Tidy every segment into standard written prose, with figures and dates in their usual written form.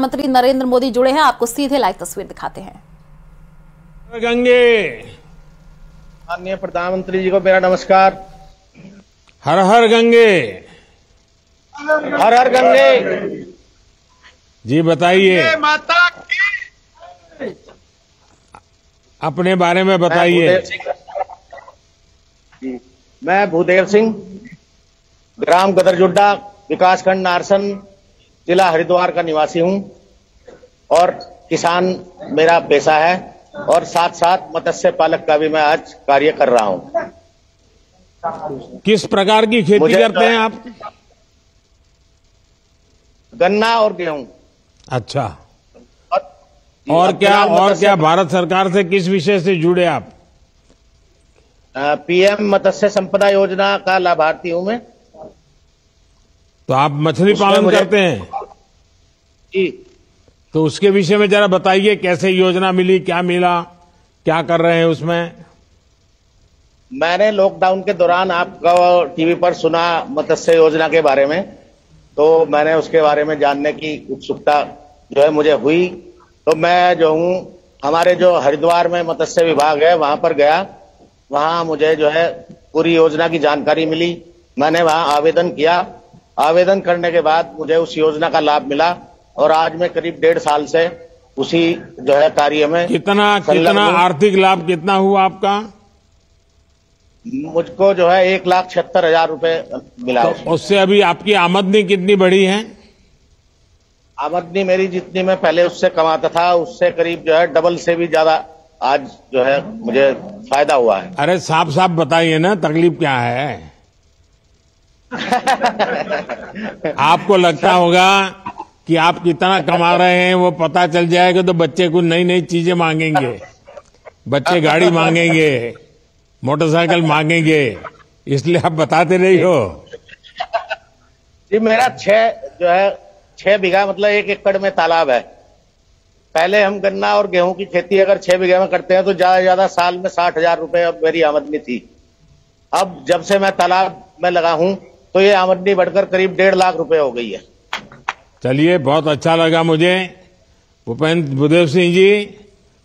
प्रधानमंत्री नरेंद्र मोदी जुड़े हैं, आपको सीधे लाइव तस्वीर दिखाते हैं। गंगे, माननीय प्रधानमंत्री जी को मेरा नमस्कार। हर हर गंगे। हर हर गंगे। जी बताइए, माता अपने बारे में बताइए। मैं भूदेव सिंह, ग्राम गदरजुड्डा, विकासखंड नारसन, जिला हरिद्वार का निवासी हूं और किसान मेरा पेशा है और साथ साथ मत्स्य पालक का भी मैं आज कार्य कर रहा हूं। किस प्रकार की खेती करते हैं आप? गन्ना और गेहूं। अच्छा, और क्या भारत सरकार से किस विषय से जुड़े आप? पीएम मत्स्य संपदा योजना का लाभार्थी हूं मैं। तो आप मछली पालन करते हैं जी? तो उसके विषय में जरा बताइए, कैसे योजना मिली, क्या मिला, क्या कर रहे हैं उसमें? मैंने लॉकडाउन के दौरान आपका टीवी पर सुना मत्स्य योजना के बारे में, तो मैंने उसके बारे में जानने की उत्सुकता जो है मुझे हुई। तो मैं जो हूँ, हमारे जो हरिद्वार में मत्स्य विभाग है वहां पर गया। वहां मुझे जो है पूरी योजना की जानकारी मिली। मैंने वहां आवेदन किया। आवेदन करने के बाद मुझे उस योजना का लाभ मिला और आज मैं करीब 1.5 साल से उसी जो है कार्य में। कितना आर्थिक लाभ कितना हुआ आपका? मुझको जो है 1,76,000 रुपए मिला। तो उससे अभी आपकी आमदनी कितनी बढ़ी है? आमदनी मेरी जितनी मैं पहले उससे कमाता था उससे करीब जो है डबल से भी ज्यादा आज जो है मुझे फायदा हुआ है। अरे साफ साफ बताइए ना, तकलीफ क्या है? आपको लगता होगा कि आप कितना कमा रहे हैं वो पता चल जाएगा तो बच्चे को नई नई चीजें मांगेंगे, बच्चे गाड़ी मांगेंगे, मोटरसाइकिल मांगेंगे, इसलिए आप बताते नहीं हो। जी, मेरा 6 बीघा मतलब 1 एकड़ में तालाब है। पहले हम गन्ना और गेहूं की खेती अगर 6 बीघे में करते हैं तो ज्यादा से ज्यादा साल में 60,000 रुपए अब मेरी आमदनी थी। अब जब से मैं तालाब में लगा हूं तो ये आमदनी बढ़कर करीब 1.5 लाख रुपए हो गई है। चलिए, बहुत अच्छा लगा मुझे भूदेव सिंह जी,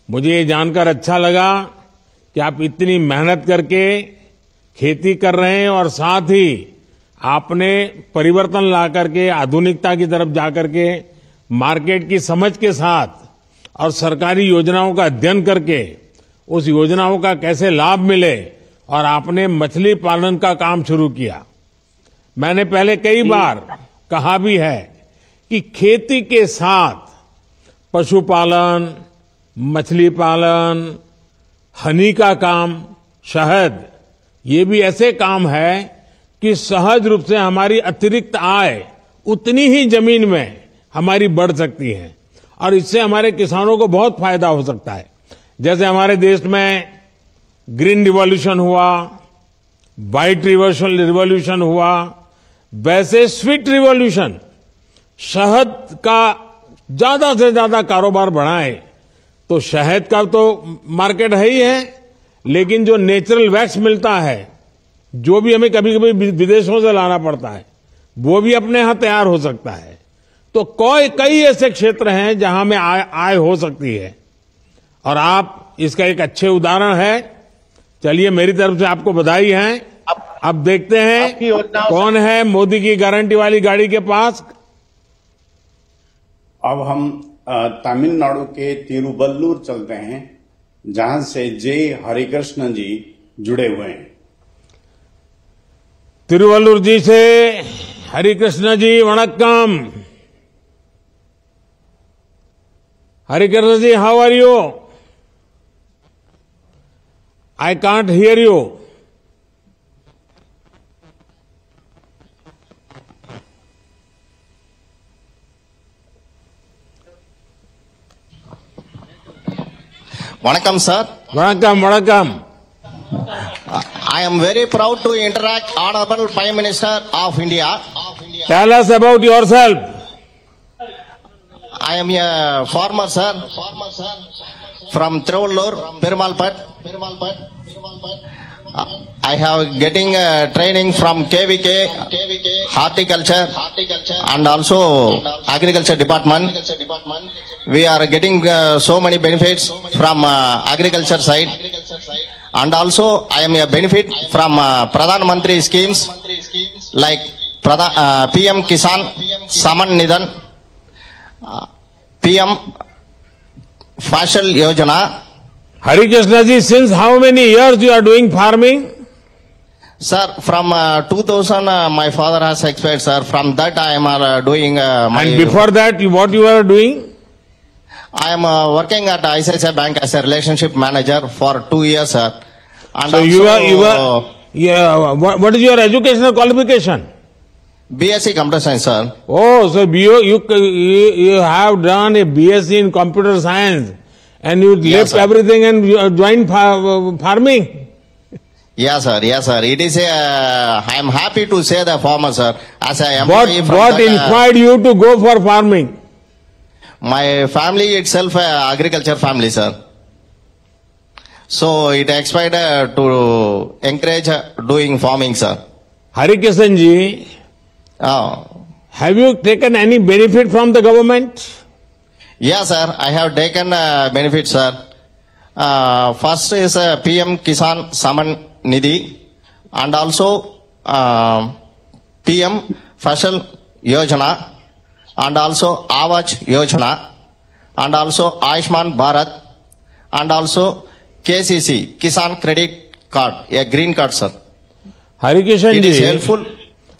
मुझे ये जानकर अच्छा लगा कि आप इतनी मेहनत करके खेती कर रहे हैं और साथ ही आपने परिवर्तन ला करके आधुनिकता की तरफ जाकर के मार्केट की समझ के साथ और सरकारी योजनाओं का अध्ययन करके उस योजनाओं का कैसे लाभ मिले और आपने मछली पालन का काम शुरू किया। मैंने पहले कई बार कहा भी है कि खेती के साथ पशुपालन, मछली पालन, हनी का काम, शहद, ये भी ऐसे काम है कि सहज रूप से हमारी अतिरिक्त आय उतनी ही जमीन में हमारी बढ़ सकती है और इससे हमारे किसानों को बहुत फायदा हो सकता है। जैसे हमारे देश में ग्रीन रिवॉल्यूशन हुआ, व्हाइट रिवॉल्यूशन हुआ, वैसे स्वीट रिवॉल्यूशन, शहद का ज्यादा से ज्यादा कारोबार बढ़ाए तो शहद का तो मार्केट है ही है, लेकिन जो नेचुरल वैक्स मिलता है, जो भी हमें कभी कभी विदेशों से लाना पड़ता है, वो भी अपने यहां तैयार हो सकता है। तो कई ऐसे क्षेत्र हैं जहां में आय हो सकती है और आप इसका एक अच्छे उदाहरण है। चलिए, मेरी तरफ से आपको बधाई है। अब देखते हैं कौन है मोदी की गारंटी वाली गाड़ी के पास। अब हम तमिलनाडु के तिरुवल्लुर चलते हैं, जहां से जे हरिकृष्ण जी जुड़े हुए हैं। तिरुवल्लुर जी से Harikrishna ji, vanakkam. Harikrishna ji, how are you? I can't hear you. Vanakkam, sir. Vanakkam. I am very proud to interact Honorable Prime Minister of India. Tell us about yourself. I am a farmer, sir. From Tiruvallur, Perumalpat. I have getting training from KVK, horticulture, and also agriculture department. We are getting so many benefits from agriculture side, and also I am a benefit from Pradhan Mantri schemes like PM Kisan Saman Nidhan, PM Fashal Yojana. Hari Krishna ji, since how many years you are doing farming? Sir, from 2000 my father has expired, sir. From that I am doing my... And before that, what you were doing? I am working at ICICI Bank as a relationship manager for 2 years, sir. And So also, what is your educational qualification? BSc Computer Science, sir. Oh, so you have done a BSc in computer science and you Yes, left sir. everything and you joined farming. Yes, sir. Yes, sir. It is a... I am happy to say the farmer, sir. As I am What inspired you to go for farming? my family itself agriculture family, sir. So it expired to encourage doing farming, sir. Hari Kishan ji, have you taken any benefit from the government? Yes, sir. I have taken benefits, sir. First is PM Kisan Saman Nidhi, and also PM Fashal Yojana, and also Avaj Yojana, and also Ayushman Bharat, and also KCC Kisan Credit Card, a green card, sir. Hari Kishan It is ji, helpful.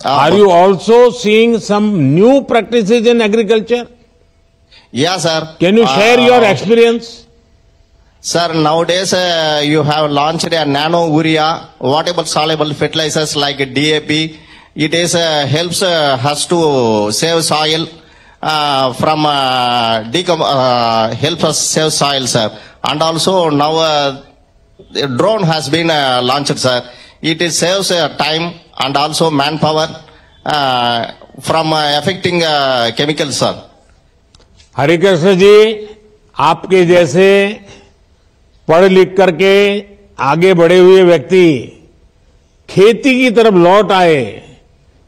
are you also seeing some new practices in agriculture? Yes, sir. Can you share your experience? Sir, nowadays you have launched a nano urea, water soluble fertilizers like DAP. It is helps us to save soil from help us save soil, sir. And also now the drone has been launched, sir. It is saves time and also manpower from affecting chemicals, sir. Hari Krishna ji, आपके जैसे पढ़ लिख करके आगे बढ़े हुए व्यक्ति खेती की तरफ लौट आए,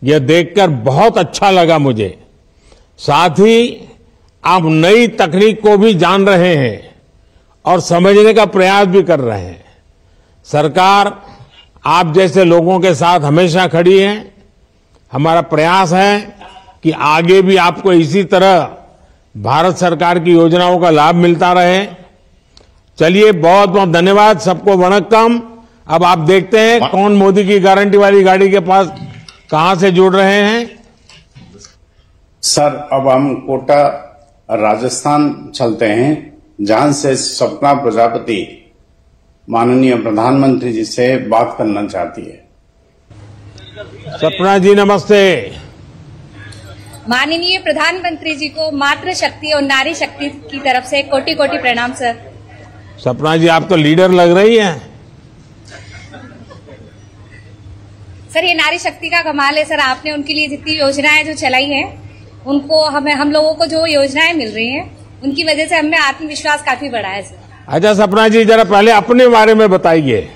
यह देखकर बहुत अच्छा लगा मुझे। साथ ही आप नई तकनीक को भी जान रहे हैं और समझने का प्रयास भी कर रहे हैं। सरकार आप जैसे लोगों के साथ हमेशा खड़ी है। हमारा प्रयास है कि आगे भी आपको इसी तरह भारत सरकार की योजनाओं का लाभ मिलता रहे। चलिए, बहुत बहुत धन्यवाद, सबको वणक्कम। अब आप देखते हैं कौन मोदी की गारंटी वाली गाड़ी के पास कहां से जुड़ रहे हैं। सर, अब हम कोटा राजस्थान चलते हैं, जहां से सपना प्रजापति माननीय प्रधानमंत्री जी से बात करना चाहती है। सपना जी नमस्ते। माननीय प्रधानमंत्री जी को मातृ शक्ति और नारी शक्ति की तरफ से कोटि कोटि प्रणाम, सर। सपना जी, आप तो लीडर लग रही हैं। सर, ये नारी शक्ति का कमाल है, सर। आपने उनके लिए जितनी योजनाएं जो चलाई हैं, उनको हम लोगों को जो योजनाएं मिल रही हैं, उनकी वजह से हमें आत्मविश्वास काफी बढ़ा है, सर। अच्छा सपना जी, जरा पहले अपने बारे में बताइए,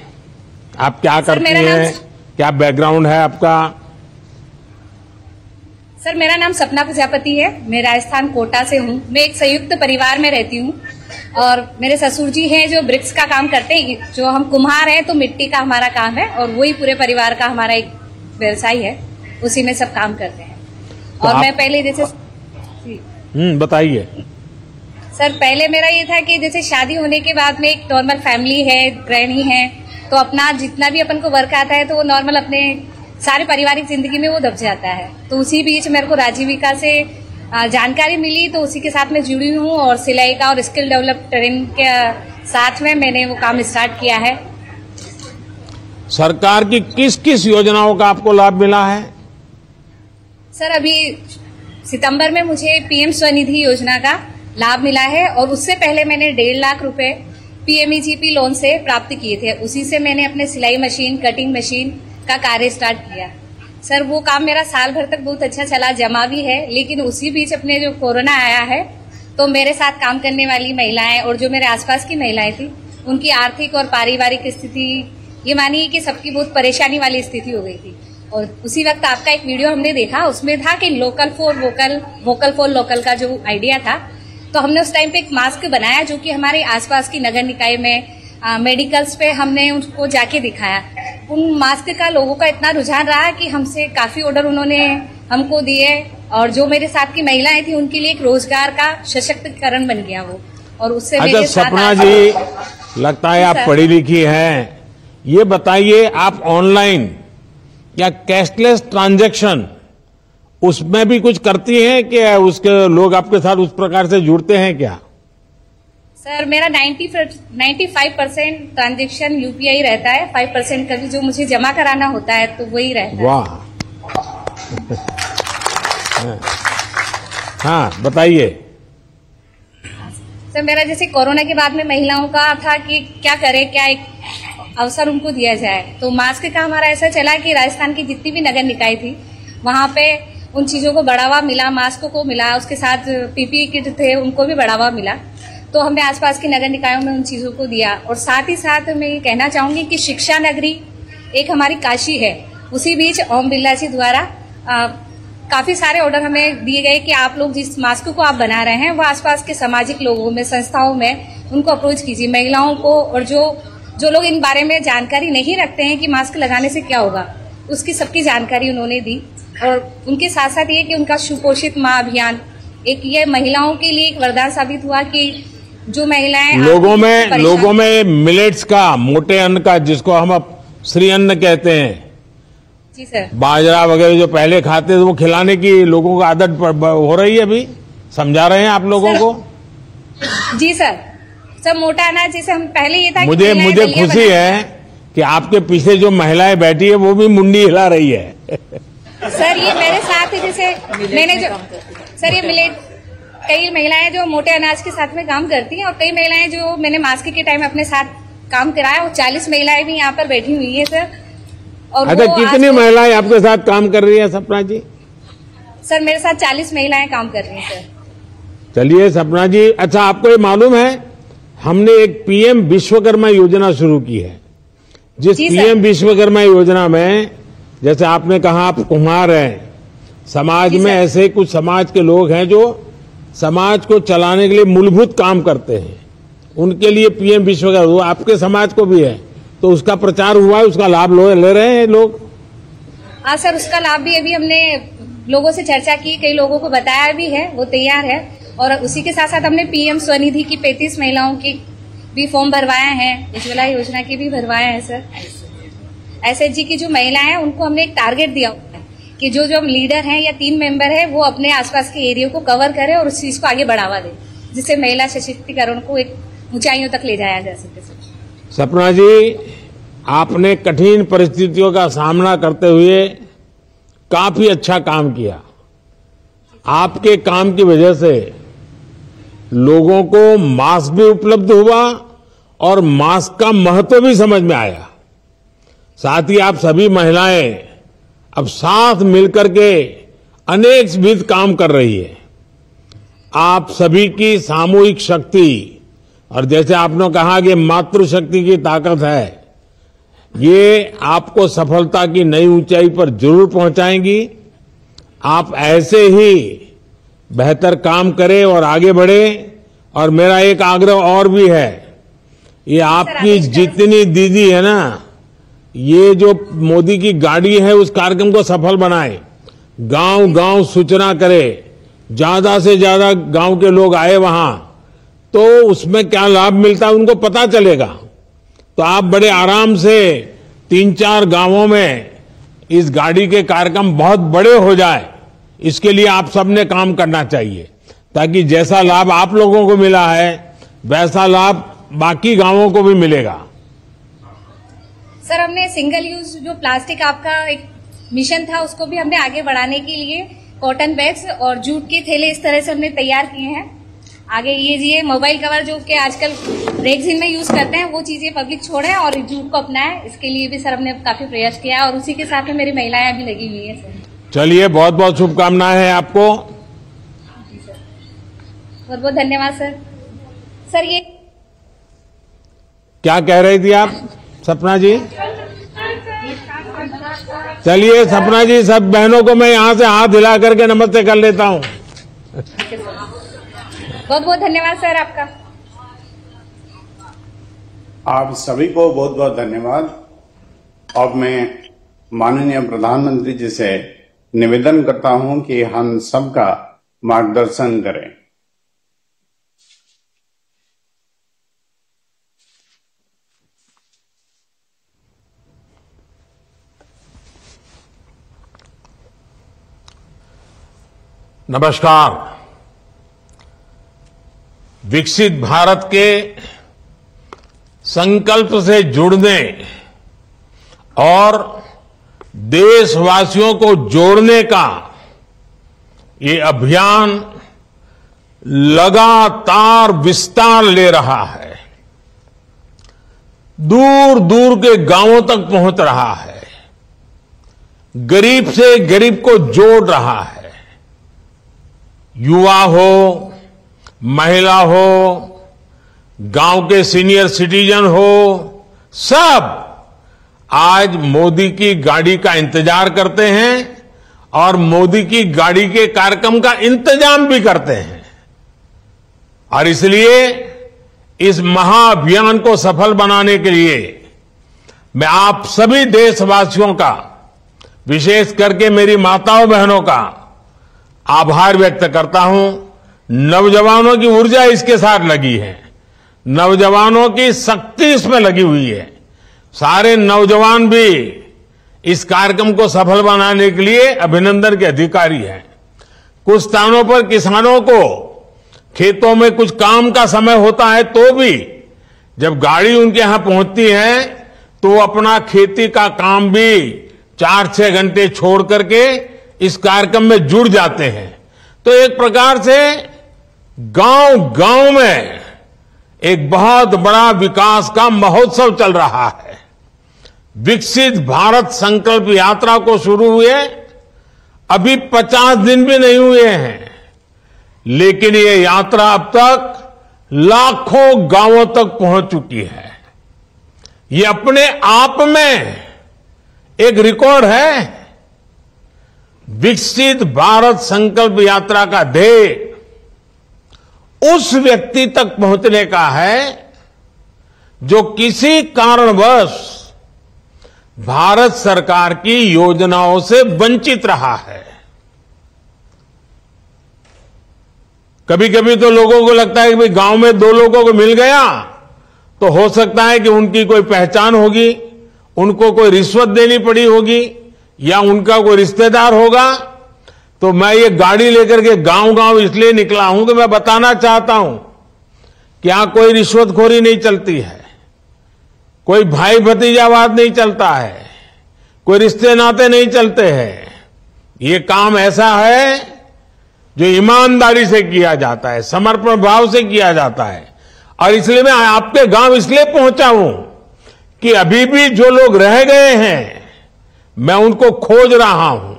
आप क्या करती हैं, क्या बैकग्राउंड है आपका? सर, मेरा नाम सपना प्रजापति है। मैं राजस्थान कोटा से हूँ। मैं एक संयुक्त परिवार में रहती हूँ और मेरे ससुर जी हैं जो ब्रिक्स का काम करते हैं। जो हम कुम्हार हैं तो मिट्टी का हमारा काम है और वही पूरे परिवार का हमारा एक व्यवसाय है, उसी में सब काम करते हैं। तो और मैं पहले जैसे बताइए। सर, पहले मेरा ये था कि जैसे शादी होने के बाद में एक नॉर्मल फैमिली है, गृहिणी है, तो अपना जितना भी अपन को वर्क आता है तो वो नॉर्मल अपने सारे पारिवारिक जिंदगी में वो दब जाता है। तो उसी बीच मेरे को राजीविका से जानकारी मिली, तो उसी के साथ मैं जुड़ी हूँ और सिलाई का और स्किल डेवलप ट्रेनिंग के साथ में मैंने वो काम स्टार्ट किया है। सरकार की किस किस योजनाओं का आपको लाभ मिला है? सर, अभी सितंबर में मुझे पीएम स्वनिधि योजना का लाभ मिला है और उससे पहले मैंने 1.5 लाख रुपए पीएमईजीपी लोन से प्राप्त किए थे। उसी से मैंने अपने सिलाई मशीन, कटिंग मशीन का कार्य स्टार्ट किया। सर, वो काम मेरा साल भर तक बहुत अच्छा चला, जमा भी है। लेकिन उसी बीच अपने जो कोरोना आया है, तो मेरे साथ काम करने वाली महिलाएं और जो मेरे आसपास की महिलाएं थी, उनकी आर्थिक और पारिवारिक स्थिति ये मानिए कि सबकी बहुत परेशानी वाली स्थिति हो गई थी। और उसी वक्त आपका एक वीडियो हमने देखा, उसमें था कि local for vocal, vocal for local का जो आइडिया था, तो हमने उस टाइम पे एक मास्क बनाया जो कि हमारे आसपास की नगर निकाय में मेडिकल्स पे हमने उनको जाके दिखाया। उन मास्क का लोगों का इतना रुझान रहा कि हमसे काफी ऑर्डर उन्होंने हमको दिए, और जो मेरे साथ की महिलाएं थी उनके लिए एक रोजगार का सशक्तिकरण बन गया वो। और उससे मेरे साथ सपना जी, लगता है आप पढ़ी लिखी हैं, ये बताइए आप ऑनलाइन या कैशलेस ट्रांजैक्शन उसमें भी कुछ करती हैं कि उसके लोग आपके साथ उस प्रकार से जुड़ते हैं क्या? सर मेरा 95% ट्रांजैक्शन यूपीआई रहता है, 5% का भी जो मुझे जमा कराना होता है तो वही रहता है। वाह हाँ बताइए सर। मेरा जैसे कोरोना के बाद में महिलाओं का था कि क्या करें, क्या एक अवसर उनको दिया जाए, तो मास्क का हमारा ऐसा चला कि राजस्थान की जितनी भी नगर निकाय थी वहां पे उन चीजों को बढ़ावा मिला, मास्क को मिला, उसके साथ पीपीई किट थे उनको भी बढ़ावा मिला, तो हमने आसपास की नगर निकायों में उन चीजों को दिया। और साथ ही साथ मैं ये कहना चाहूंगी कि शिक्षा नगरी एक हमारी काशी है, उसी बीच ओम बिरला जी द्वारा काफी सारे ऑर्डर हमें दिए गए कि आप लोग जिस मास्क को आप बना रहे हैं वो आसपास के सामाजिक लोगों में, संस्थाओं में उनको अप्रोच कीजिए, महिलाओं को, और जो लोग इन बारे में जानकारी नहीं रखते हैं कि मास्क लगाने से क्या होगा, उसकी सबकी जानकारी उन्होंने दी। और उनके साथ साथ ये कि उनका सुपोषित माँ अभियान, एक ये महिलाओं के लिए एक वरदान साबित हुआ कि जो महिलाएं लोगों में मिलेट्स का, मोटे अन्न का, जिसको हम अब श्री अन्न कहते हैं, जी सर, बाजरा वगैरह जो पहले खाते थे वो खिलाने की लोगों को आदत हो रही है, अभी समझा रहे हैं आप लोगों को? जी सर। सब मोटा अनाज जैसे हम पहले ये था, मुझे खुशी है कि आपके पीछे जो महिलाएं बैठी है वो भी मुंडी हिला रही है। सर ये मेरे साथ है, जैसे मैंने जो सर ये मिलेट, कई महिलाएं जो मोटे अनाज के साथ में काम करती हैं, और कई महिलाएं जो मैंने मास्क के टाइम अपने साथ काम कराया, वो 40 महिलाएं भी यहाँ पर बैठी हुई है सर। और अच्छा, कितनी महिलाएं आपके साथ काम कर रही है सपना जी? सर मेरे साथ 40 महिलाएं काम कर रही हैं सर। चलिए सपना जी, अच्छा आपको ये मालूम है हमने एक पीएम विश्वकर्मा योजना शुरू की है, जिस पीएम विश्वकर्मा योजना में, जैसे आपने कहा आप कुम्हार हैं, समाज में ऐसे कुछ समाज के लोग हैं जो समाज को चलाने के लिए मूलभूत काम करते हैं, उनके लिए पीएम विश्वकर्मा, आपके समाज को भी है, तो उसका प्रचार हुआ है, उसका लाभ ले रहे हैं लोग? हाँ सर, उसका लाभ भी अभी हमने लोगों से चर्चा की, कई लोगों को बताया भी है, वो तैयार है। और उसी के साथ साथ हमने पीएम स्वनिधि की 35 महिलाओं की भी फॉर्म भरवाया है, उज्ज्वला योजना की भी भरवाया है सर। एसएचजी की जो महिलाएं हैं उनको हमने एक टारगेट दिया हुआ है कि जो लीडर हैं या टीम मेंबर है वो अपने आसपास के एरिया को कवर करे और उस चीज को आगे बढ़ावा दे, जिससे महिला सशक्तिकरण को एक ऊंचाइयों तक ले जाया जा सके सर। सपना जी, आपने कठिन परिस्थितियों का सामना करते हुए काफी अच्छा काम किया। आपके काम की वजह से लोगों को मास्क भी उपलब्ध हुआ और मास्क का महत्व भी समझ में आया। साथ ही आप सभी महिलाएं अब साथ मिलकर के अनेक विविध काम कर रही है। आप सभी की सामूहिक शक्ति, और जैसे आपने कहा कि मातृशक्ति की ताकत है, ये आपको सफलता की नई ऊंचाई पर जरूर पहुंचाएंगी। आप ऐसे ही बेहतर काम करें और आगे बढ़े। और मेरा एक आग्रह और भी है, ये आपकी जितनी दीदी है ना, ये जो मोदी की गाड़ी है उस कार्यक्रम को सफल बनाए, गांव-गांव सूचना करे, ज्यादा से ज्यादा गांव के लोग आए वहां, तो उसमें क्या लाभ मिलता है उनको पता चलेगा। तो आप बड़े आराम से 3-4 गांवों में इस गाड़ी के कार्यक्रम बहुत बड़े हो जाए, इसके लिए आप सबने काम करना चाहिए, ताकि जैसा लाभ आप लोगों को मिला है वैसा लाभ बाकी गांवों को भी मिलेगा। सर हमने सिंगल यूज जो प्लास्टिक आपका एक मिशन था उसको भी हमने आगे बढ़ाने के लिए कॉटन बैग्स और जूट के थैले इस तरह से हमने तैयार किए हैं। आगे ये मोबाइल कवर जो कि आजकल रेगजीन में यूज करते हैं वो चीजें पब्लिक छोड़े और जूट को अपनाए, इसके लिए भी सर हमने काफी प्रयास किया है और उसी के साथ में मेरी महिलाएं भी लगी हुई है सर। चलिए, बहुत बहुत शुभकामनाएं हैं आपको। बहुत बहुत धन्यवाद सर। सर ये क्या कह रही थी आप सपना जी? चलिए सपना जी, सब बहनों को मैं यहाँ से हाथ हिला करके नमस्ते कर लेता हूँ। बहुत बहुत धन्यवाद सर आपका। आप सभी को बहुत बहुत धन्यवाद। अब मैं माननीय प्रधानमंत्री जी से निवेदन करता हूं कि हम सबका मार्गदर्शन करें। नमस्कार। विकसित भारत के संकल्प से जुड़ने और देशवासियों को जोड़ने का ये अभियान लगातार विस्तार ले रहा है, दूर दूर के गांवों तक पहुंच रहा है, गरीब से गरीब को जोड़ रहा है। युवा हो, महिला हो, गांव के सीनियर सिटीजन हो, सब आज मोदी की गाड़ी का इंतजार करते हैं और मोदी की गाड़ी के कार्यक्रम का इंतजाम भी करते हैं। और इसलिए इस महाअभियान को सफल बनाने के लिए मैं आप सभी देशवासियों का, विशेष करके मेरी माताओं बहनों का आभार व्यक्त करता हूं। नौजवानों की ऊर्जा इसके साथ लगी है, नौजवानों की शक्ति इसमें लगी हुई है। सारे नौजवान भी इस कार्यक्रम को सफल बनाने के लिए अभिनंदन के अधिकारी हैं। कुछ स्थानों पर किसानों को खेतों में कुछ काम का समय होता है, तो भी जब गाड़ी उनके यहां पहुंचती है तो वो अपना खेती का काम भी 4-6 घंटे छोड़ करके इस कार्यक्रम में जुड़ जाते हैं। तो एक प्रकार से गांव गांव में एक बहुत बड़ा विकास का महोत्सव चल रहा है। विकसित भारत संकल्प यात्रा को शुरू हुए अभी 50 दिन भी नहीं हुए हैं, लेकिन ये यात्रा अब तक लाखों गांवों तक पहुंच चुकी है। ये अपने आप में एक रिकॉर्ड है। विकसित भारत संकल्प यात्रा का ध्येय उस व्यक्ति तक पहुंचने का है जो किसी कारणवश भारत सरकार की योजनाओं से वंचित रहा है। कभी कभी तो लोगों को लगता है कि भाई गांव में 2 लोगों को मिल गया तो हो सकता है कि उनकी कोई पहचान होगी, उनको कोई रिश्वत देनी पड़ी होगी या उनका कोई रिश्तेदार होगा। तो मैं ये गाड़ी लेकर के गांव गांव इसलिए निकला हूं कि मैं बताना चाहता हूं कि यहां कोई रिश्वतखोरी नहीं चलती है, कोई भाई भतीजावाद नहीं चलता है, कोई रिश्ते नाते नहीं चलते हैं। ये काम ऐसा है जो ईमानदारी से किया जाता है, समर्पण भाव से किया जाता है। और इसलिए मैं आपके गांव इसलिए पहुंचा हूं कि अभी भी जो लोग रह गए हैं मैं उनको खोज रहा हूं।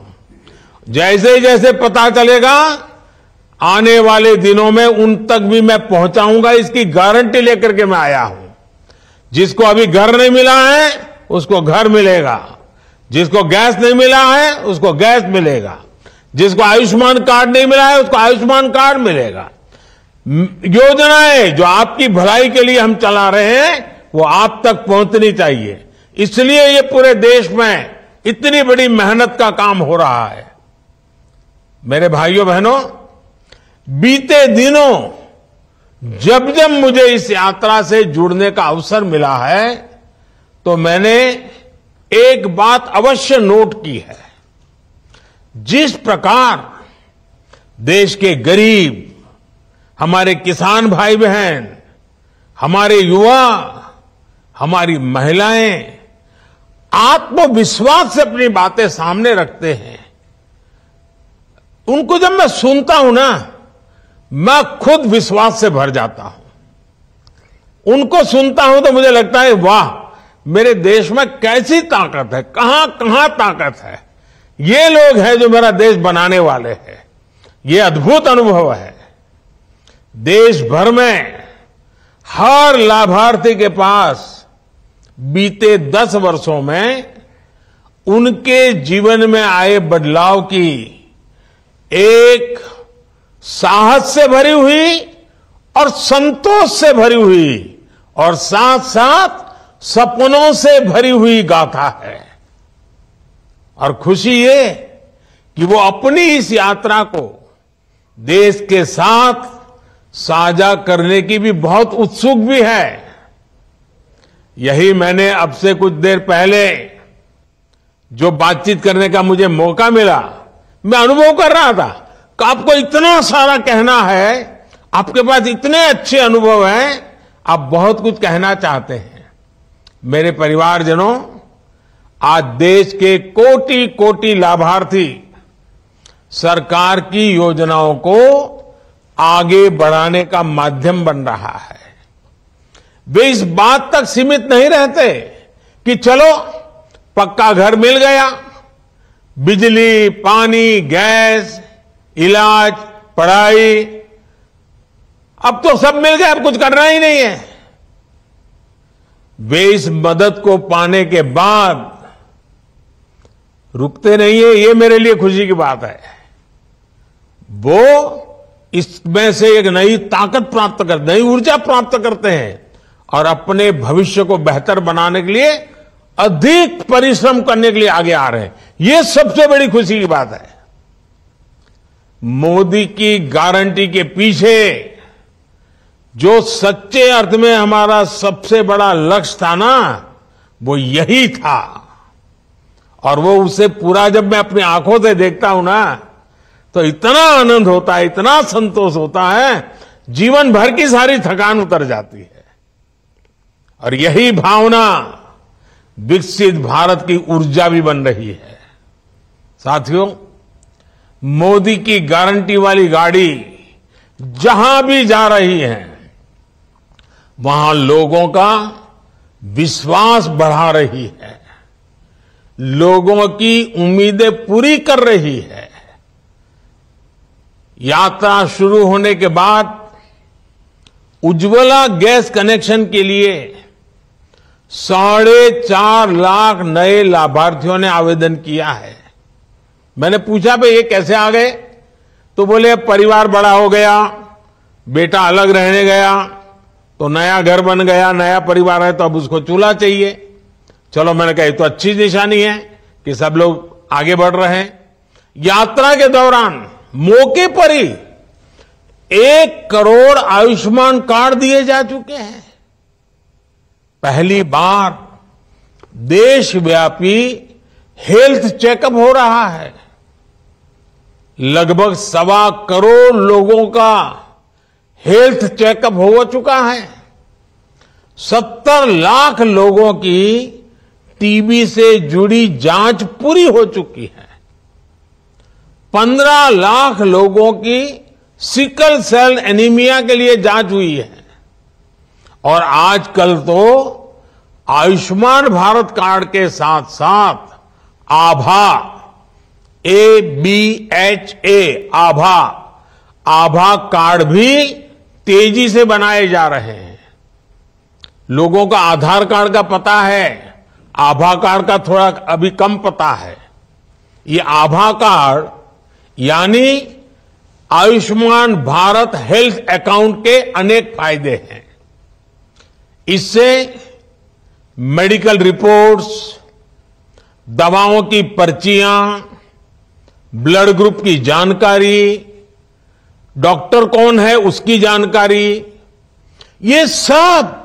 जैसे जैसे पता चलेगा आने वाले दिनों में उन तक भी मैं पहुंचाऊंगा, इसकी गारंटी लेकर के मैं आया हूं। जिसको अभी घर नहीं मिला है उसको घर मिलेगा, जिसको गैस नहीं मिला है उसको गैस मिलेगा, जिसको आयुष्मान कार्ड नहीं मिला है उसको आयुष्मान कार्ड मिलेगा। योजनाएं जो आपकी भलाई के लिए हम चला रहे हैं वो आप तक पहुंचनी चाहिए। इसलिए ये पूरे देश में इतनी बड़ी मेहनत का काम हो रहा है। मेरे भाइयों बहनों, बीते दिनों जब जब मुझे इस यात्रा से जुड़ने का अवसर मिला है तो मैंने एक बात अवश्य नोट की है। जिस प्रकार देश के गरीब, हमारे किसान भाई बहन, हमारे युवा, हमारी महिलाएं आत्मविश्वास से अपनी बातें सामने रखते हैं, उनको जब मैं सुनता हूं ना, मैं खुद विश्वास से भर जाता हूं। उनको सुनता हूं तो मुझे लगता है वाह, मेरे देश में कैसी ताकत है, कहां कहां ताकत है। ये लोग हैं जो मेरा देश बनाने वाले हैं। ये अद्भुत अनुभव है। देश भर में हर लाभार्थी के पास बीते 10 वर्षों में उनके जीवन में आए बदलाव की एक साहस से भरी हुई और संतोष से भरी हुई और साथ साथ सपनों से भरी हुई गाथा है। और खुशी ये कि वो अपनी इस यात्रा को देश के साथ साझा करने की भी बहुत उत्सुक भी है। यही मैंने अब से कुछ देर पहले जो बातचीत करने का मुझे मौका मिला, मैं अनुभव कर रहा था कि आपको इतना सारा कहना है, आपके पास इतने अच्छे अनुभव हैं, आप बहुत कुछ कहना चाहते हैं। मेरे परिवारजनों, आज देश के कोटि कोटि लाभार्थी सरकार की योजनाओं को आगे बढ़ाने का माध्यम बन रहा है। वे इस बात तक सीमित नहीं रहते कि चलो पक्का घर मिल गया, बिजली, पानी, गैस, इलाज, पढ़ाई, अब तो सब मिल गया, अब कुछ करना ही नहीं है। वे इस मदद को पाने के बाद रुकते नहीं है, ये मेरे लिए खुशी की बात है। वो इसमें से एक नई ताकत प्राप्त करते, नई ऊर्जा प्राप्त करते हैं और अपने भविष्य को बेहतर बनाने के लिए अधिक परिश्रम करने के लिए आगे आ रहे हैं। ये सबसे बड़ी खुशी की बात है। मोदी की गारंटी के पीछे जो सच्चे अर्थ में हमारा सबसे बड़ा लक्ष्य था ना, वो यही था। और वो उसे पूरा जब मैं अपनी आंखों से देखता हूं ना, तो इतना आनंद होता है, इतना संतोष होता है, जीवन भर की सारी थकान उतर जाती है। और यही भावना विकसित भारत की ऊर्जा भी बन रही है। साथियों, मोदी की गारंटी वाली गाड़ी जहां भी जा रही है, वहां लोगों का विश्वास बढ़ा रही है, लोगों की उम्मीदें पूरी कर रही है। यात्रा शुरू होने के बाद उज्ज्वला गैस कनेक्शन के लिए 4.5 लाख नए लाभार्थियों ने आवेदन किया है। मैंने पूछा भाई ये कैसे आ गए, तो बोले परिवार बड़ा हो गया, बेटा अलग रहने गया, तो नया घर बन गया, नया परिवार है, तो अब उसको चूल्हा चाहिए। चलो, मैंने कहा ये तो अच्छी निशानी है कि सब लोग आगे बढ़ रहे हैं। यात्रा के दौरान मौके पर ही 1 करोड़ आयुष्मान कार्ड दिए जा चुके हैं। पहली बार देशव्यापी हेल्थ चेकअप हो रहा है। लगभग 1.25 करोड़ लोगों का हेल्थ चेकअप हो चुका है। 70 लाख लोगों की टीबी से जुड़ी जांच पूरी हो चुकी है। 15 लाख लोगों की सिकल सेल एनीमिया के लिए जांच हुई है। और आजकल तो आयुष्मान भारत कार्ड के साथ साथ आभा, ABHA, आभा कार्ड भी तेजी से बनाए जा रहे हैं। लोगों का आधार कार्ड का पता है, आभा कार्ड का थोड़ा अभी कम पता है। ये आभा कार्ड यानी आयुष्मान भारत हेल्थ अकाउंट के अनेक फायदे हैं। इससे मेडिकल रिपोर्ट्स, दवाओं की पर्चियां, ब्लड ग्रुप की जानकारी, डॉक्टर कौन है उसकी जानकारी, ये सब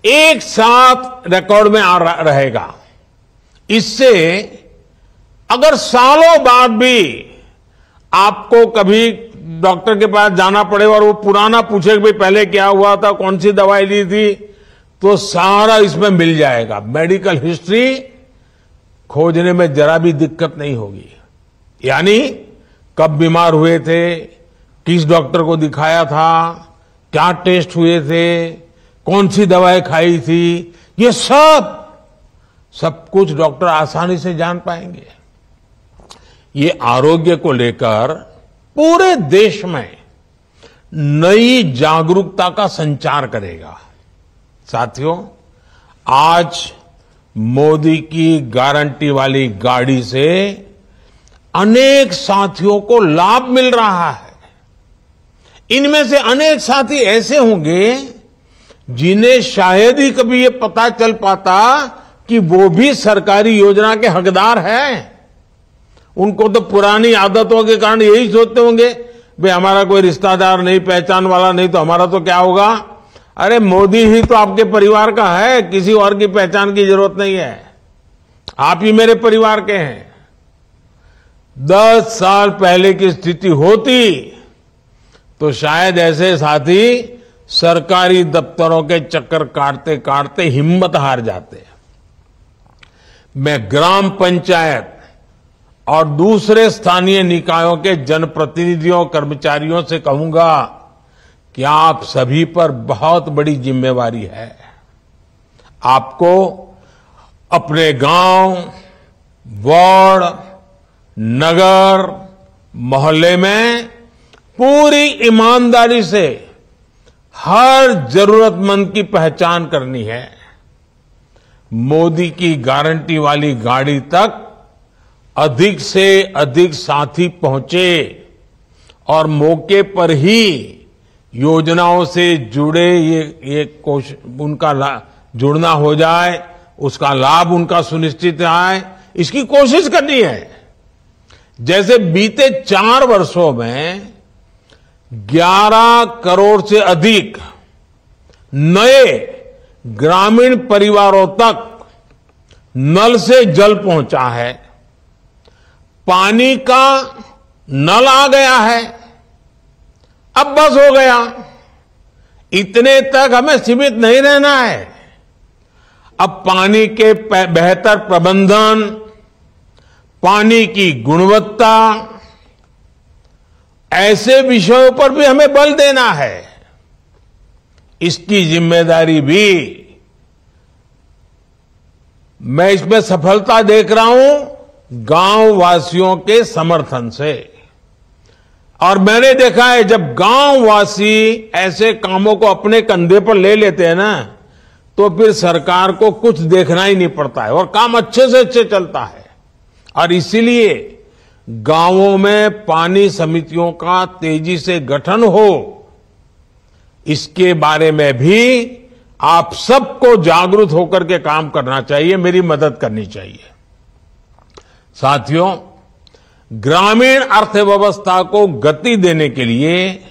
एक साथ रिकॉर्ड में आ रहेगा। इससे अगर सालों बाद भी आपको कभी डॉक्टर के पास जाना पड़े और वो पुराना पूछे कि भाई पहले क्या हुआ था, कौन सी दवाई ली थी, तो सारा इसमें मिल जाएगा। मेडिकल हिस्ट्री खोजने में जरा भी दिक्कत नहीं होगी। यानी कब बीमार हुए थे, किस डॉक्टर को दिखाया था, क्या टेस्ट हुए थे, कौन सी दवाई खाई थी, ये सब कुछ डॉक्टर आसानी से जान पाएंगे। ये आरोग्य को लेकर पूरे देश में नई जागरूकता का संचार करेगा। साथियों, आज मोदी की गारंटी वाली गाड़ी से अनेक साथियों को लाभ मिल रहा है। इनमें से अनेक साथी ऐसे होंगे जिन्हें शायद ही कभी ये पता चल पाता कि वो भी सरकारी योजना के हकदार हैं। उनको तो पुरानी आदतों के कारण यही सोचते होंगे, भाई हमारा कोई रिश्तेदार नहीं, पहचान वाला नहीं, तो हमारा तो क्या होगा। अरे मोदी ही तो आपके परिवार का है, किसी और की पहचान की जरूरत नहीं है, आप ही मेरे परिवार के हैं। 10 साल पहले की स्थिति होती तो शायद ऐसे साथी सरकारी दफ्तरों के चक्कर काटते काटते हिम्मत हार जाते। मैं ग्राम पंचायत और दूसरे स्थानीय निकायों के जनप्रतिनिधियों, कर्मचारियों से कहूंगा कि आप सभी पर बहुत बड़ी जिम्मेवारी है। आपको अपने गांव, वार्ड, नगर, मोहल्ले में पूरी ईमानदारी से हर जरूरतमंद की पहचान करनी है। मोदी की गारंटी वाली गाड़ी तक अधिक से अधिक साथी पहुंचे और मौके पर ही योजनाओं से जुड़े ये उनका जुड़ना हो जाए, उसका लाभ उनका सुनिश्चित आए, इसकी कोशिश करनी है। जैसे बीते 4 वर्षों में 11 करोड़ से अधिक नए ग्रामीण परिवारों तक नल से जल पहुंचा है, पानी का नल आ गया है, अब बस हो गया, इतने तक हमें सीमित नहीं रहना है। अब पानी के बेहतर प्रबंधन, पानी की गुणवत्ता, ऐसे विषयों पर भी हमें बल देना है। इसकी जिम्मेदारी भी मैं इसमें सफलता देख रहा हूं गांव वासियों के समर्थन से। और मैंने देखा है जब गांववासी ऐसे कामों को अपने कंधे पर ले लेते हैं ना, तो फिर सरकार को कुछ देखना ही नहीं पड़ता है और काम अच्छे से अच्छे चलता है। और इसीलिए गांवों में पानी समितियों का तेजी से गठन हो, इसके बारे में भी आप सबको जागरूक होकर के काम करना चाहिए, मेरी मदद करनी चाहिए। साथियों, ग्रामीण अर्थव्यवस्था को गति देने के लिए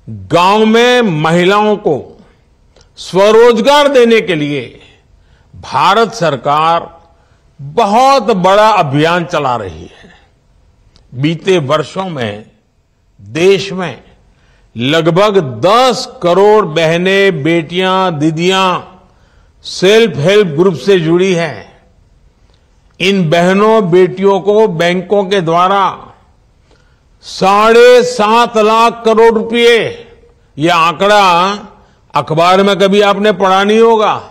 गांव में महिलाओं को स्वरोजगार देने के लिए भारत सरकार बहुत बड़ा अभियान चला रही है। बीते वर्षों में देश में लगभग 10 करोड़ बहनें, बेटियां, दीदियां सेल्फ हेल्प ग्रुप से जुड़ी हैं। इन बहनों बेटियों को बैंकों के द्वारा 7.5 लाख करोड़ रुपए, यह आंकड़ा अखबार में कभी आपने पढ़ा नहीं होगा।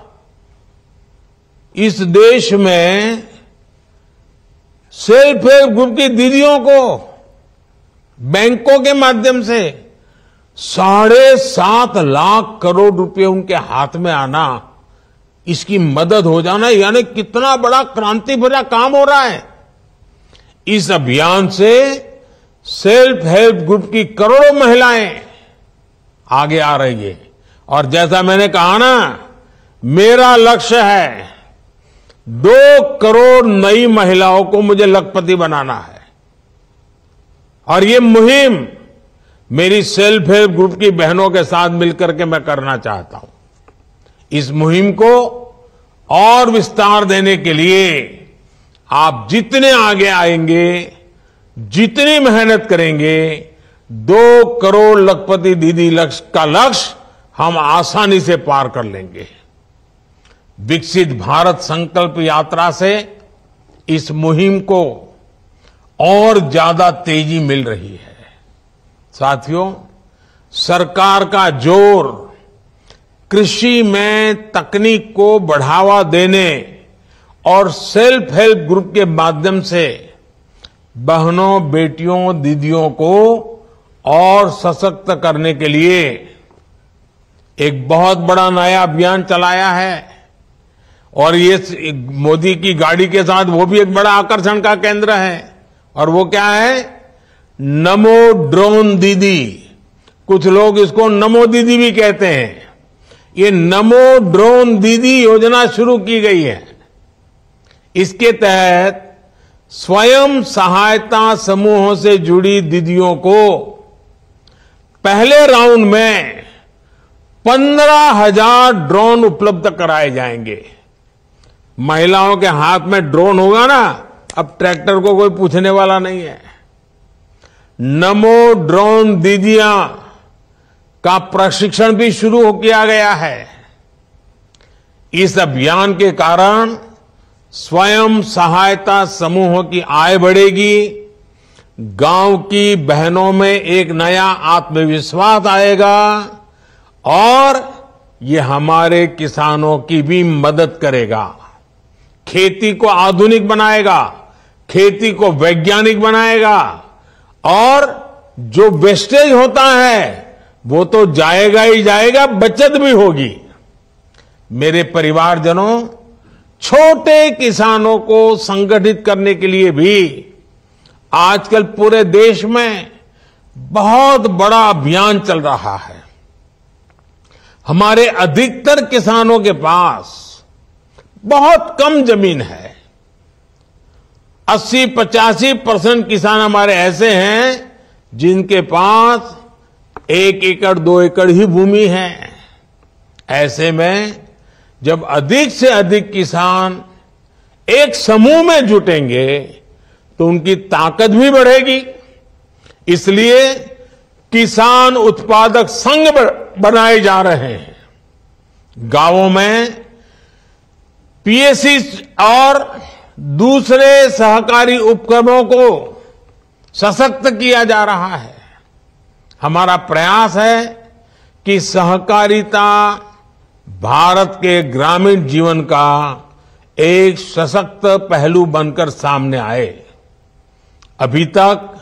इस देश में सेल्फ हेल्प ग्रुप की दीदियों को बैंकों के माध्यम से 7.5 लाख करोड़ रुपए उनके हाथ में आना, इसकी मदद हो जाना, यानी कितना बड़ा क्रांति भरा काम हो रहा है। इस अभियान से सेल्फ हेल्प ग्रुप की करोड़ों महिलाएं आगे आ रही है। और जैसा मैंने कहा ना, मेरा लक्ष्य है 2 करोड़ नई महिलाओं को मुझे लखपति बनाना है। और ये मुहिम मेरी सेल्फ हेल्प ग्रुप की बहनों के साथ मिलकर के मैं करना चाहता हूं। इस मुहिम को और विस्तार देने के लिए आप जितने आगे आएंगे, जितनी मेहनत करेंगे, 2 करोड़ लखपति दीदी का लक्ष्य हम आसानी से पार कर लेंगे। विकसित भारत संकल्प यात्रा से इस मुहिम को और ज्यादा तेजी मिल रही है। साथियों, सरकार का जोर कृषि में तकनीक को बढ़ावा देने और सेल्फ हेल्प ग्रुप के माध्यम से बहनों, बेटियों, दीदियों को और सशक्त करने के लिए एक बहुत बड़ा नया अभियान चलाया है। और ये मोदी की गाड़ी के साथ वो भी एक बड़ा आकर्षण का केंद्र है। और वो क्या है? नमो ड्रोन दीदी। कुछ लोग इसको नमो दीदी भी कहते हैं। ये नमो ड्रोन दीदी योजना शुरू की गई है। इसके तहत स्वयं सहायता समूहों से जुड़ी दीदियों को पहले राउंड में 15,000 ड्रोन उपलब्ध कराए जाएंगे। महिलाओं के हाथ में ड्रोन होगा ना, अब ट्रैक्टर को कोई पूछने वाला नहीं है। नमो ड्रोन दीदियां का प्रशिक्षण भी शुरू किया गया है। इस अभियान के कारण स्वयं सहायता समूहों की आय बढ़ेगी, गांव की बहनों में एक नया आत्मविश्वास आएगा और ये हमारे किसानों की भी मदद करेगा। खेती को आधुनिक बनाएगा, खेती को वैज्ञानिक बनाएगा और जो वेस्टेज होता है वो तो जाएगा ही जाएगा, बचत भी होगी। मेरे परिवारजनों, छोटे किसानों को संगठित करने के लिए भी आजकल पूरे देश में बहुत बड़ा अभियान चल रहा है। हमारे अधिकतर किसानों के पास बहुत कम जमीन है। 80-85% किसान हमारे ऐसे हैं जिनके पास 1 एकड़ 2 एकड़ ही भूमि है। ऐसे में जब अधिक से अधिक किसान एक समूह में जुटेंगे तो उनकी ताकत भी बढ़ेगी। इसलिए किसान उत्पादक संघ बनाए जा रहे हैं। गांवों में पीएसी और दूसरे सहकारी उपक्रमों को सशक्त किया जा रहा है। हमारा प्रयास है कि सहकारिता भारत के ग्रामीण जीवन का एक सशक्त पहलू बनकर सामने आए। अभी तक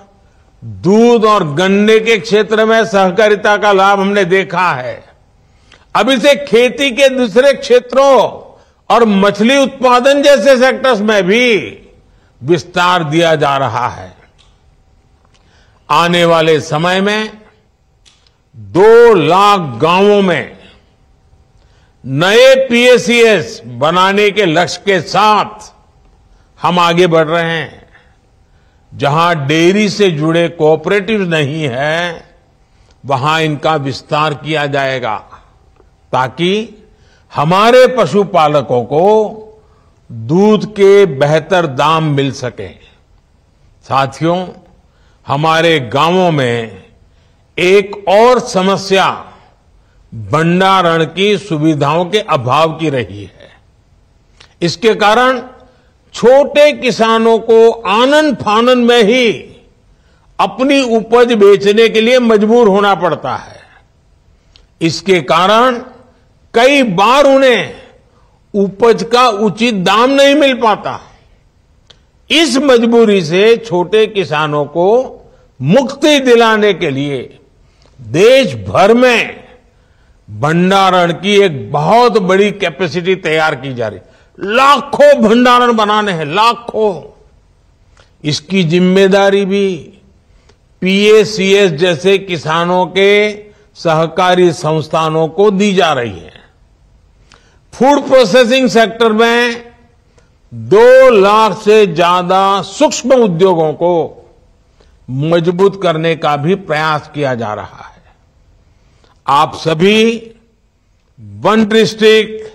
दूध और गन्ने के क्षेत्र में सहकारिता का लाभ हमने देखा है। अब इसे खेती के दूसरे क्षेत्रों और मछली उत्पादन जैसे सेक्टर्स में भी विस्तार दिया जा रहा है। आने वाले समय में 2 लाख गांवों में नए पीएसीएस बनाने के लक्ष्य के साथ हम आगे बढ़ रहे हैं। जहां डेयरी से जुड़े कोऑपरेटिव नहीं है, वहां इनका विस्तार किया जाएगा ताकि हमारे पशुपालकों को दूध के बेहतर दाम मिल सके। साथियों, हमारे गांवों में एक और समस्या भंडारण की सुविधाओं के अभाव की रही है। इसके कारण छोटे किसानों को आनन फानन में ही अपनी उपज बेचने के लिए मजबूर होना पड़ता है। इसके कारण कई बार उन्हें उपज का उचित दाम नहीं मिल पाता। इस मजबूरी से छोटे किसानों को मुक्ति दिलाने के लिए देश भर में भंडारण की एक बहुत बड़ी कैपेसिटी तैयार की जा रही। लाखों भंडारण बनाने हैं, लाखों। इसकी जिम्मेदारी भी पीएसीएस जैसे किसानों के सहकारी संस्थानों को दी जा रही है। फूड प्रोसेसिंग सेक्टर में 2 लाख से ज्यादा सूक्ष्म उद्योगों को मजबूत करने का भी प्रयास किया जा रहा है। आप सभी वन डिस्ट्रिक्ट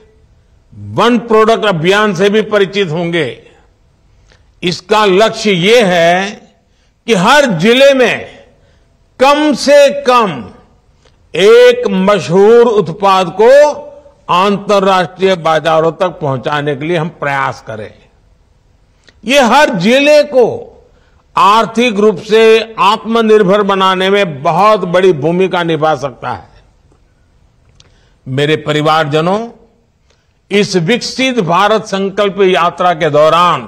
वन प्रोडक्ट अभियान से भी परिचित होंगे। इसका लक्ष्य ये है कि हर जिले में कम से कम एक मशहूर उत्पाद को अंतर्राष्ट्रीय बाजारों तक पहुंचाने के लिए हम प्रयास करें। ये हर जिले को आर्थिक रूप से आत्मनिर्भर बनाने में बहुत बड़ी भूमिका निभा सकता है। मेरे परिवारजनों, इस विकसित भारत संकल्प यात्रा के दौरान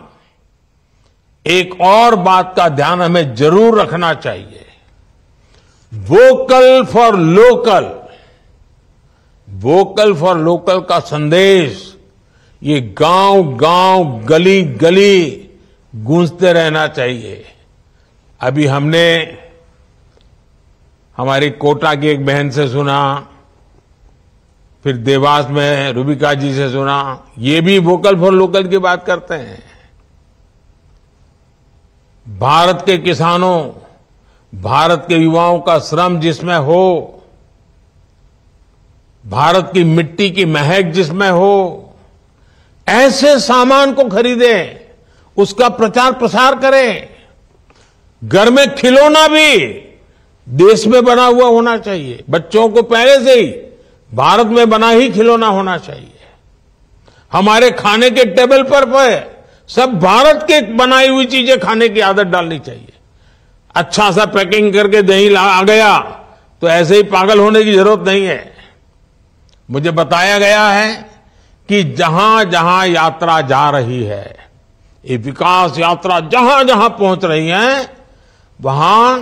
एक और बात का ध्यान हमें जरूर रखना चाहिए। Vocal for local, vocal for local का संदेश ये गांव गांव गली गली गूंजते रहना चाहिए। अभी हमने हमारी कोटा की एक बहन से सुना, फिर देवास में रूबिका जी से सुना, ये भी वोकल फॉर लोकल की बात करते हैं। भारत के किसानों, भारत के युवाओं का श्रम जिसमें हो, भारत की मिट्टी की महक जिसमें हो, ऐसे सामान को खरीदें, उसका प्रचार प्रसार करें। घर में खिलौना भी देश में बना हुआ होना चाहिए। बच्चों को पहले से ही भारत में बना ही खिलौना होना चाहिए। हमारे खाने के टेबल पर सब भारत के बनाई हुई चीजें खाने की आदत डालनी चाहिए। अच्छा सा पैकिंग करके दही आ गया तो ऐसे ही पागल होने की जरूरत नहीं है। मुझे बताया गया है कि जहां जहां यात्रा जा रही है, ये विकास यात्रा जहां जहां पहुंच रही है, वहां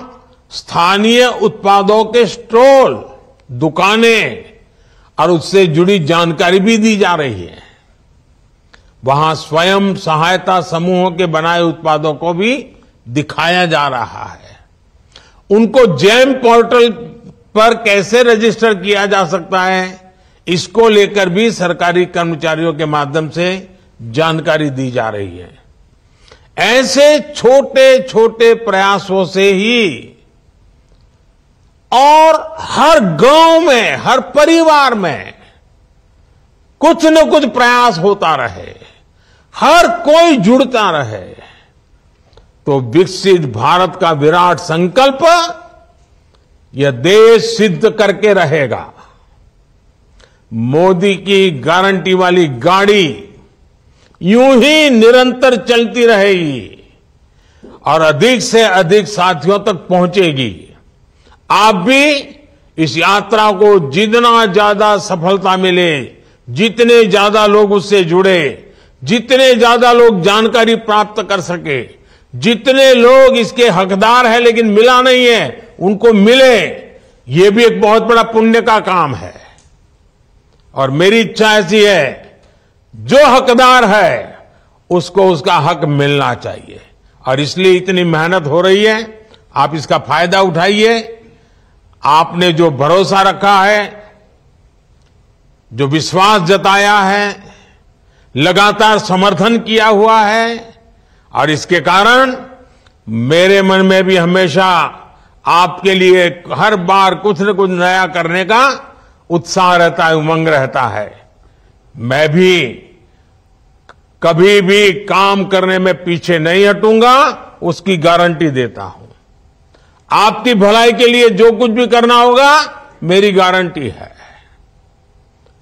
स्थानीय उत्पादों के स्टॉल, दुकानें और उससे जुड़ी जानकारी भी दी जा रही है। वहां स्वयं सहायता समूहों के बनाए उत्पादों को भी दिखाया जा रहा है। उनको जेम पोर्टल पर कैसे रजिस्टर किया जा सकता है, इसको लेकर भी सरकारी कर्मचारियों के माध्यम से जानकारी दी जा रही है। ऐसे छोटे छोटे प्रयासों से ही और हर गांव में, हर परिवार में कुछ न कुछ प्रयास होता रहे, हर कोई जुड़ता रहे, तो विकसित भारत का विराट संकल्प यह देश सिद्ध करके रहेगा। मोदी की गारंटी वाली गाड़ी यूं ही निरंतर चलती रहेगी और अधिक से अधिक साथियों तक पहुंचेगी। आप भी इस यात्रा को जितना ज्यादा सफलता मिले, जितने ज्यादा लोग उससे जुड़े, जितने ज्यादा लोग जानकारी प्राप्त कर सके, जितने लोग इसके हकदार हैं लेकिन मिला नहीं है, उनको मिले, ये भी एक बहुत बड़ा पुण्य का काम है। और मेरी इच्छा ऐसी है, जो हकदार है उसको उसका हक मिलना चाहिए और इसलिए इतनी मेहनत हो रही है। आप इसका फायदा उठाइए। आपने जो भरोसा रखा है, जो विश्वास जताया है, लगातार समर्थन किया हुआ है और इसके कारण मेरे मन में भी हमेशा आपके लिए हर बार कुछ न कुछ नया करने का उत्साह रहता है, उमंग रहता है। मैं भी कभी भी काम करने में पीछे नहीं हटूंगा, उसकी गारंटी देता हूं। आपकी भलाई के लिए जो कुछ भी करना होगा, मेरी गारंटी है।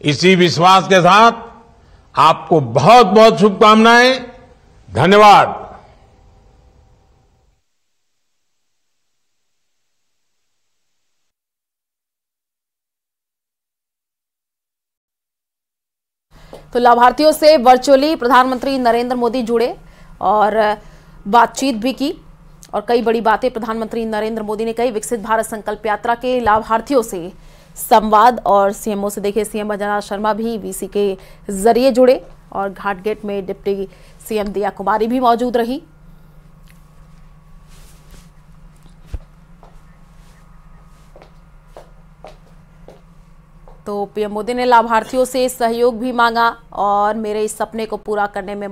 इसी विश्वास के साथ आपको बहुत बहुत शुभकामनाएं। धन्यवाद। तो लाभार्थियों से वर्चुअली प्रधानमंत्री नरेंद्र मोदी जुड़े और बातचीत भी की और कई बड़ी बातें प्रधानमंत्री नरेंद्र मोदी ने कही। विकसित भारत संकल्प यात्रा के लाभार्थियों से संवाद और सीएमओ से देखिए, सीएम अंजना शर्मा भी वीसी के जरिए जुड़े और घाट गेट में डिप्टी सीएम दिया कुमारी भी मौजूद रही। तो पीएम मोदी ने लाभार्थियों से सहयोग भी मांगा और मेरे इस सपने को पूरा करने में